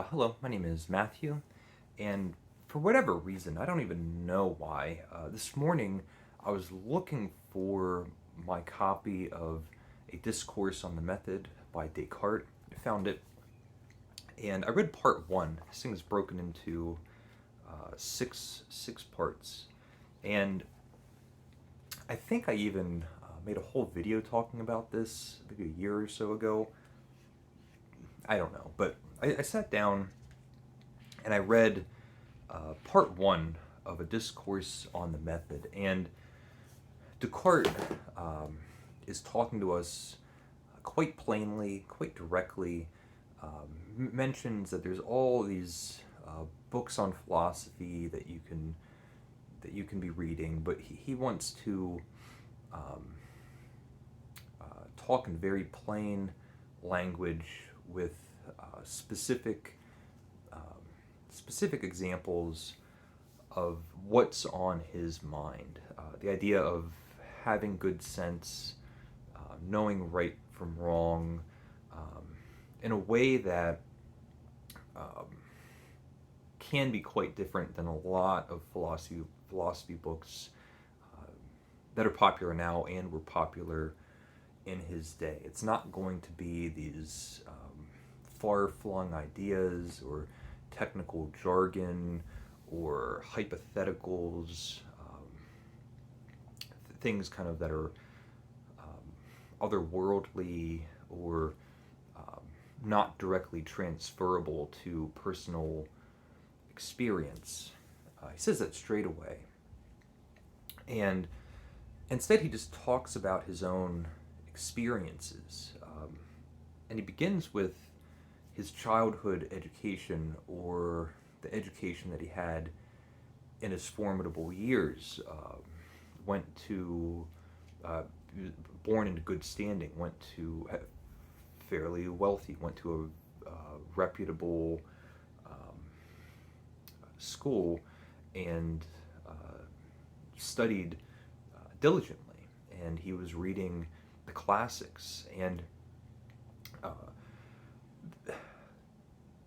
Hello, my name is Matthew, and for whatever reason, I don't even know why, this morning I was looking for my copy of A Discourse on the Method by Descartes. I found it, and I read part one. This thing is broken into six parts, and I think I even made a whole video talking about this maybe a year or so ago. I don't know, but I sat down and I read part one of A Discourse on the Method. And Descartes is talking to us quite plainly, quite directly, mentions that there's all these books on philosophy that you can be reading, but he wants to um, talk in very plain language with specific specific examples of what's on his mind. The idea of having good sense, knowing right from wrong, um, in a way that um, can be quite different than a lot of philosophy books that are popular now and were popular in his day. It's not going to be these far-flung ideas or technical jargon or hypotheticals, things kind of that are otherworldly or um, not directly transferable to personal experience. He says that straight away. And instead, he just talks about his own experiences. And he begins with his childhood education, or the education that he had in his formidable years. Went to, he was born into good standing, went to fairly wealthy, went to a reputable um, school, and studied diligently. And he was reading the classics, and uh,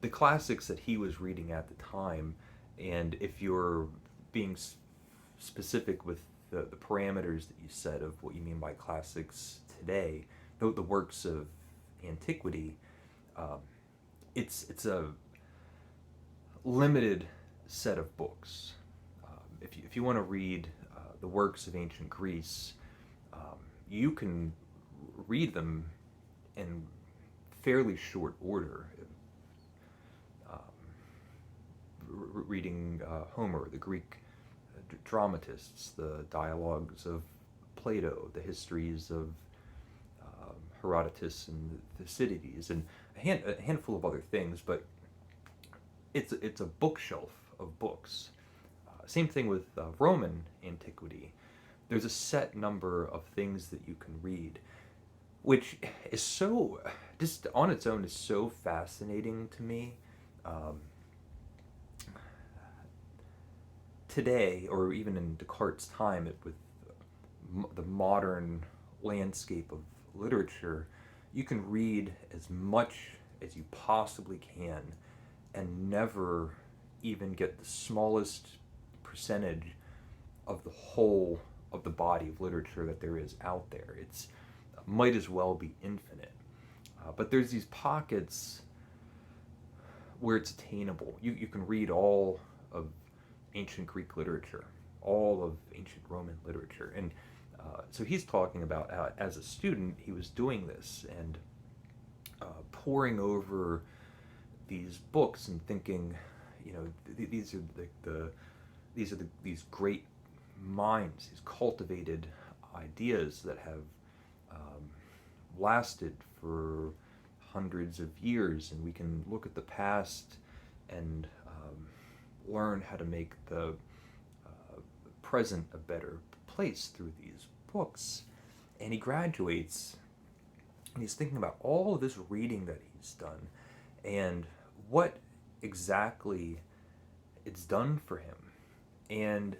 the classics that he was reading at the time. And if you're being specific with the parameters that you set of what you mean by classics today, the works of antiquity, um, it's a limited set of books. If you want to read the works of ancient Greece, you can read them in fairly short order. Um, Reading Homer, the Greek dramatists, the dialogues of Plato, the histories of Herodotus and Thucydides, and a handful of other things, but it's a bookshelf of books. Same thing with Roman antiquity. There's a set number of things that you can read, which is so, just on its own, is so fascinating to me. Um, Today, or even in Descartes' time, with the modern landscape of literature, you can read as much as you possibly can and never even get the smallest percentage of the whole of the body of literature that there is out there. It's might as well be infinite. But there's these pockets where it's attainable. You can read all of ancient Greek literature, all of ancient Roman literature. And so he's talking about how, as a student, he was doing this and poring over these books and thinking, these are these great minds, these cultivated ideas that have lasted for hundreds of years, and we can look at the past and learn how to make the present a better place through these books. And he graduates, and he's thinking about all of this reading that he's done and what exactly it's done for him. And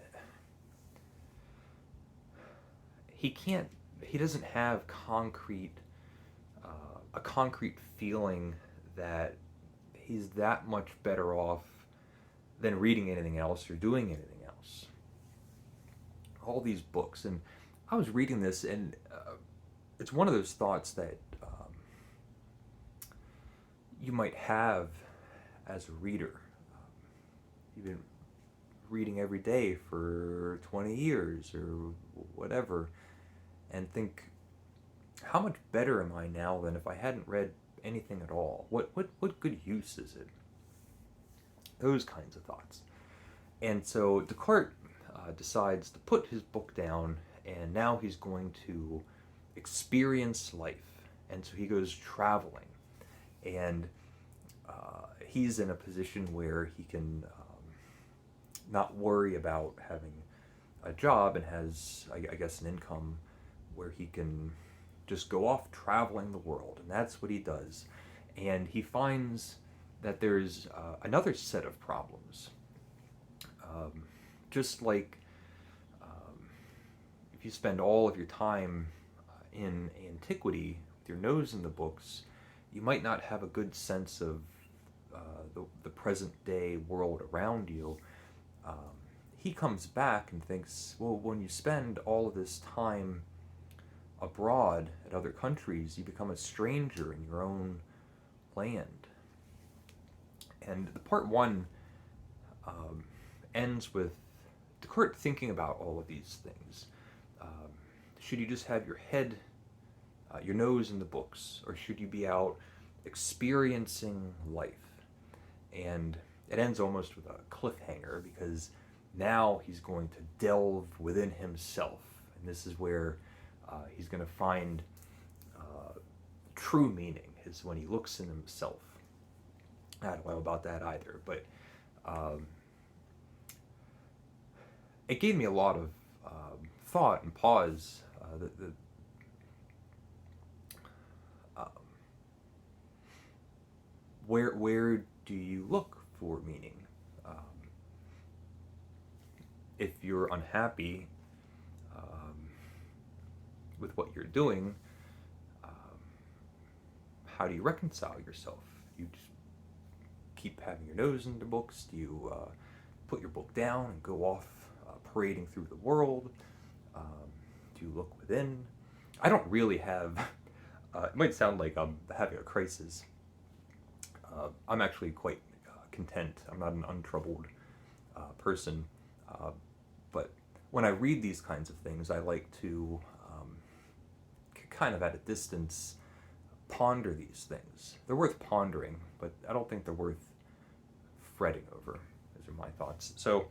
he doesn't have a concrete feeling that he's that much better off than reading anything else or doing anything else. All these books, and I was reading this, and it's one of those thoughts that you might have as a reader. You've been reading every day for 20 years or whatever, and think, how much better am I now than if I hadn't read anything at all? What good use is it? Those kinds of thoughts. And so Descartes decides to put his book down, and now he's going to experience life. And so he goes traveling, and he's in a position where he can not worry about having a job, and has, I guess, an income where he can just go off traveling the world. And that's what he does. And he finds that there's another set of problems. Just like if you spend all of your time in antiquity with your nose in the books, you might not have a good sense of the present day world around you. He comes back and thinks, well, when you spend all of this time abroad at other countries, you become a stranger in your own land. And the part one ends with Descartes thinking about all of these things. Should you just have your head, your nose in the books, or should you be out experiencing life? And it ends almost with a cliffhanger, because now he's going to delve within himself, and this is where he's going to find true meaning, is when he looks in himself. I don't know about that either, but it gave me a lot of thought and pause. Where do you look for meaning? If you're unhappy with what you're doing, how do you reconcile yourself? You just keep having your nose in the books? Do you put your book down and go off parading through the world? Do you look within? I don't really have, it might sound like I'm having a crisis. I'm actually quite content. I'm not an untroubled person. But when I read these kinds of things, I like to kind of at a distance ponder these things. They're worth pondering, but I don't think they're worth fretting over. Those are my thoughts. So,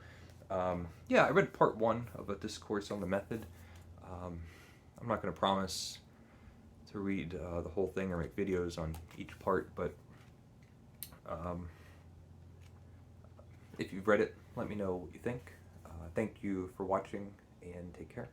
yeah, I read part one of a discourse on the method. I'm not going to promise to read the whole thing or make videos on each part, but if you've read it, let me know what you think. Thank you for watching, and take care.